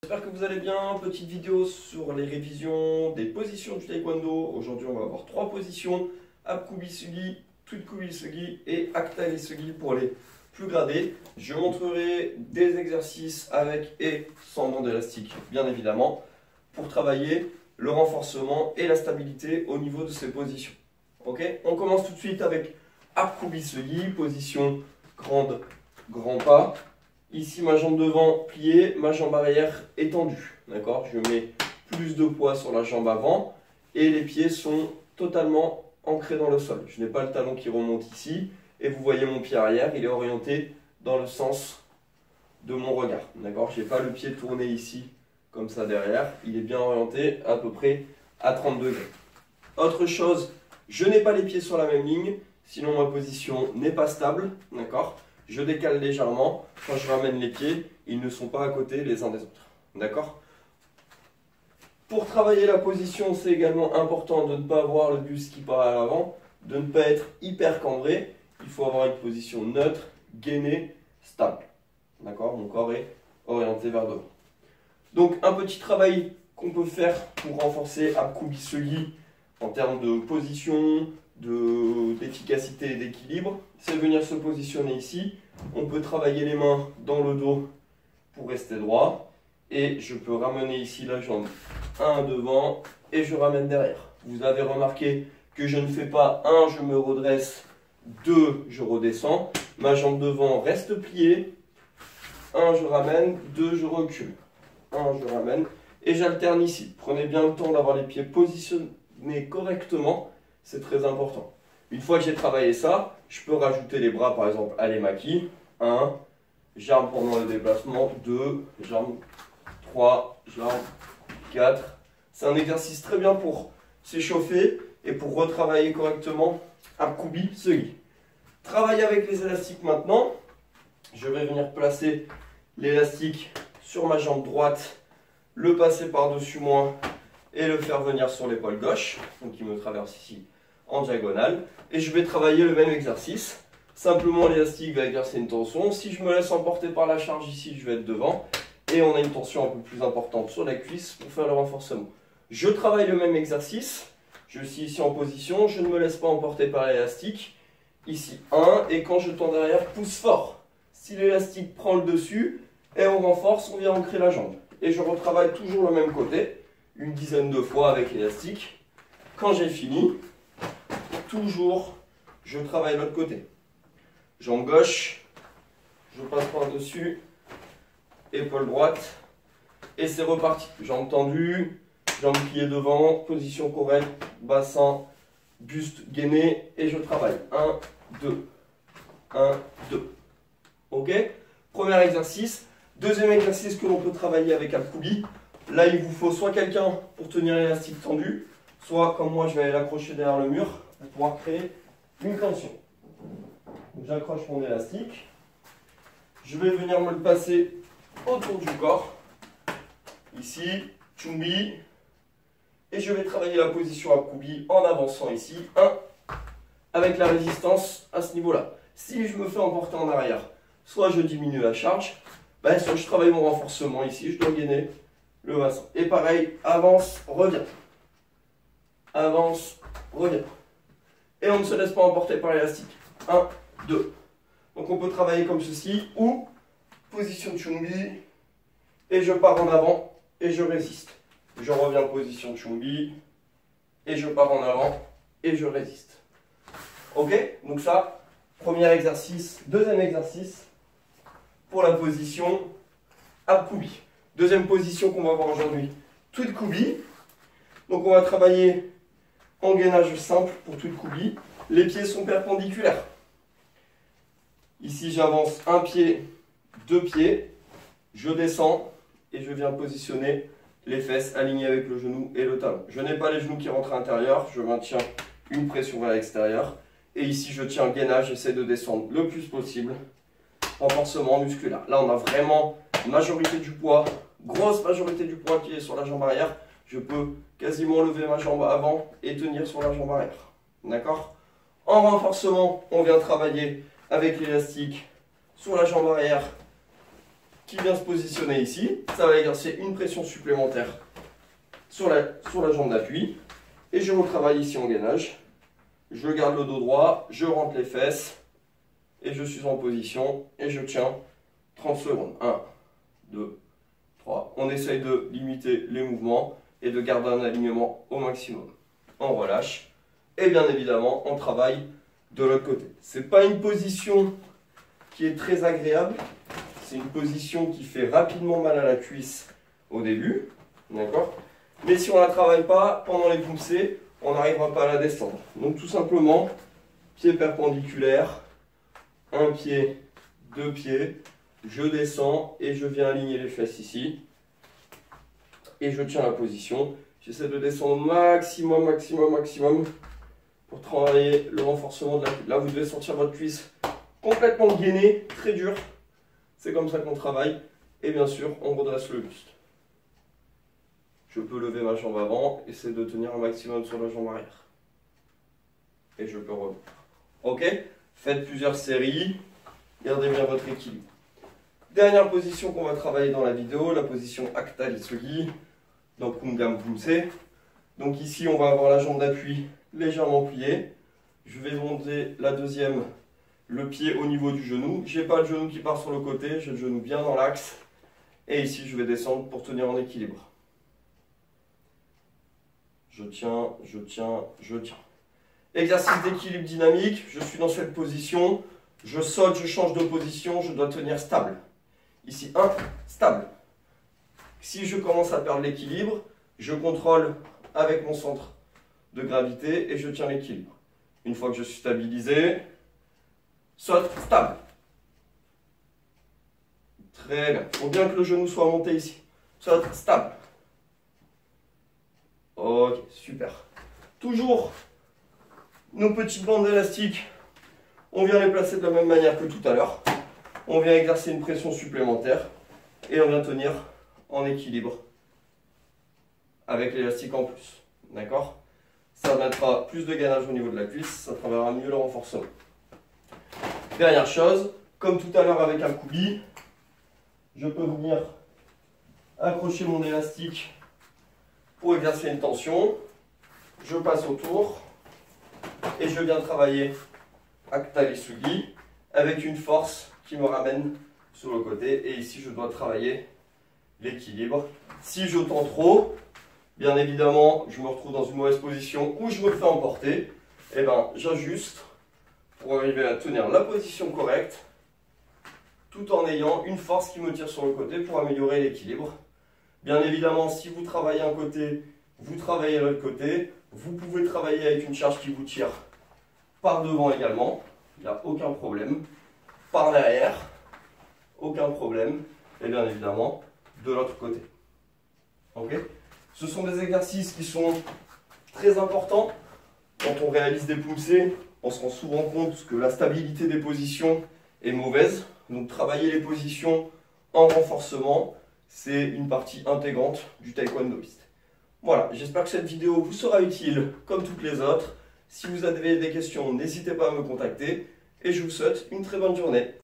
J'espère que vous allez bien. Petite vidéo sur les révisions des positions du taekwondo. Aujourd'hui, on va avoir 3 positions: Apkubi Sugi, Tuitkubi Sugi et Aktali Sugi pour les plus gradés. Je montrerai des exercices avec et sans bande élastique, bien évidemment, pour travailler le renforcement et la stabilité au niveau de ces positions. Ok, on commence tout de suite avec Apkubi Sugi, position grand pas. Ici, ma jambe devant pliée, ma jambe arrière étendue. D'accord? Je mets plus de poids sur la jambe avant et les pieds sont totalement ancrés dans le sol. Je n'ai pas le talon qui remonte ici et vous voyez mon pied arrière, il est orienté dans le sens de mon regard. D'accord? Je n'ai pas le pied tourné ici comme ça derrière, il est bien orienté à peu près à 30 degrés. Autre chose, je n'ai pas les pieds sur la même ligne, sinon ma position n'est pas stable. D'accord? Je décale légèrement. Quand je ramène les pieds, ils ne sont pas à côté les uns des autres. D'accord? Pour travailler la position, c'est également important de ne pas avoir le buste qui part à l'avant, de ne pas être hyper cambré. Il faut avoir une position neutre, gainée, stable. D'accord? Mon corps est orienté vers devant. Donc un petit travail qu'on peut faire pour renforcer Apkubi Sugi en termes de position, d'efficacité et d'équilibre, c'est venir se positionner ici. On peut travailler les mains dans le dos pour rester droit et je peux ramener ici la jambe 1 devant et je ramène derrière. Vous avez remarqué que je ne fais pas 1, je me redresse, 2, je redescends. Ma jambe devant reste pliée, 1, je ramène, 2, je recule, 1, je ramène et j'alterne ici. Prenez bien le temps d'avoir les pieds positionnés correctement. C'est très important. Une fois que j'ai travaillé ça, je peux rajouter les bras par exemple à l'emaki. 1, jambe pendant le déplacement, 2, jambe, 3, jambe, 4. C'est un exercice très bien pour s'échauffer et pour retravailler correctement Apkubi Sugi. Travailler avec les élastiques maintenant. Je vais venir placer l'élastique sur ma jambe droite, le passer par-dessus moi et le faire venir sur l'épaule gauche. Donc il me traverse ici en diagonale et je vais travailler le même exercice. Simplement l'élastique va exercer une tension. Si je me laisse emporter par la charge ici, je vais être devant et on a une tension un peu plus importante sur la cuisse pour faire le renforcement. Je travaille le même exercice. Je suis ici en position, je ne me laisse pas emporter par l'élastique. Ici 1 et quand je tends derrière, pousse fort. Si l'élastique prend le dessus et on renforce, on vient ancrer la jambe. Et je retravaille toujours le même côté, une dizaine de fois avec l'élastique. Quand j'ai fini, toujours, je travaille l'autre côté. Jambe gauche, je passe par-dessus, épaule droite, et c'est reparti. Jambe tendue, jambe pliée devant, position correcte, bassin, buste gainé, et je travaille. 1, 2, 1, 2. Ok? Premier exercice. Deuxième exercice que l'on peut travailler avec Apkubi. Là, il vous faut soit quelqu'un pour tenir l'élastique tendu, soit comme moi, je vais aller l'accrocher derrière le mur pour pouvoir créer une tension. J'accroche mon élastique. Je vais venir me le passer autour du corps. Ici, Chumbi. Et je vais travailler la position Apkubi en avançant ici. 1, avec la résistance à ce niveau-là. Si je me fais emporter en arrière, soit je diminue la charge, soit je travaille mon renforcement ici, je dois gainer le bassin. Et pareil, avance, revient. Avance, revient. Et on ne se laisse pas emporter par l'élastique. 1, 2. Donc on peut travailler comme ceci, ou position Chumbi, et je pars en avant, et je résiste. Je reviens en position Chumbi, et je pars en avant, et je résiste. Ok? Donc ça, premier exercice. Deuxième exercice, pour la position Apkubi. Deuxième position qu'on va voir aujourd'hui, Tuitkubi. Donc on va travailler en gainage simple pour Tuitkubi. Les pieds sont perpendiculaires. Ici j'avance un pied, 2 pieds, je descends et je viens positionner les fesses alignées avec le genou et le talon. Je n'ai pas les genoux qui rentrent à l'intérieur, je maintiens une pression vers l'extérieur. Et ici je tiens gainage, j'essaie de descendre le plus possible. Renforcement musculaire. Là on a vraiment majorité du poids, grosse majorité du poids qui est sur la jambe arrière. Je peux quasiment lever ma jambe avant et tenir sur la jambe arrière. D'accord? En renforcement, on vient travailler avec l'élastique sur la jambe arrière qui vient se positionner ici. Ça va exercer une pression supplémentaire sur la jambe d'appui. Et je retravaille ici en gainage. Je garde le dos droit, je rentre les fesses. Et je suis en position et je tiens 30 secondes. 1, 2, 3. On essaye de limiter les mouvements et de garder un alignement au maximum. On relâche. Et bien évidemment, on travaille de l'autre côté. Ce n'est pas une position qui est très agréable. C'est une position qui fait rapidement mal à la cuisse au début. D'accord ? Mais si on ne la travaille pas pendant les poussées, on n'arrivera pas à la descendre. Donc tout simplement, pied perpendiculaire, un pied, deux pieds, je descends et je viens aligner les fesses ici. Et je tiens la position. J'essaie de descendre au maximum, maximum pour travailler le renforcement de la cuisse. Là, vous devez sentir votre cuisse complètement gainée, très dure. C'est comme ça qu'on travaille. Et bien sûr, on redresse le buste. Je peux lever ma jambe avant, essayer de tenir un maximum sur la jambe arrière. Et je peux revenir. Ok? Faites plusieurs séries. Gardez bien votre équilibre. Dernière position qu'on va travailler dans la vidéo, la position Hakta Ritsugi, donc Kungam Bumse. Donc ici, on va avoir la jambe d'appui légèrement pliée. Je vais monter la deuxième, le pied au niveau du genou. Je n'ai pas le genou qui part sur le côté, j'ai le genou bien dans l'axe. Et ici, je vais descendre pour tenir en équilibre. Je tiens, je tiens, je tiens. Exercice d'équilibre dynamique, je suis dans cette position. Je saute, je change de position, je dois tenir stable. Ici, 1, stable. Si je commence à perdre l'équilibre, je contrôle avec mon centre de gravité et je tiens l'équilibre. Une fois que je suis stabilisé, saute, stable. Très bien. Il faut bien que le genou soit monté ici. Saute, stable. Ok, super. Toujours nos petites bandes élastiques, on vient les placer de la même manière que tout à l'heure. On vient exercer une pression supplémentaire et on vient tenir en équilibre avec l'élastique en plus. D'accord? Ça mettra plus de gainage au niveau de la cuisse, ça travaillera mieux le renforcement. Dernière chose, comme tout à l'heure avec un Kubi, je peux venir accrocher mon élastique pour exercer une tension. Je passe autour et je viens travailler Hakta Ritsugi avec une force qui me ramène sur le côté. Et ici, je dois travailler l'équilibre. Si je tends trop, bien évidemment, je me retrouve dans une mauvaise position où je me fais emporter. Et bien, j'ajuste pour arriver à tenir la position correcte tout en ayant une force qui me tire sur le côté pour améliorer l'équilibre. Bien évidemment, si vous travaillez un côté, vous travaillez l'autre côté. Vous pouvez travailler avec une charge qui vous tire par devant également. Il n'y a aucun problème. Par l'arrière, aucun problème. Et bien évidemment, de l'autre côté. Ok? Ce sont des exercices qui sont très importants. Quand on réalise des poussées, on se rend souvent compte que la stabilité des positions est mauvaise. Donc travailler les positions en renforcement, c'est une partie intégrante du taekwondoïste. Voilà, j'espère que cette vidéo vous sera utile comme toutes les autres. Si vous avez des questions, n'hésitez pas à me contacter et je vous souhaite une très bonne journée.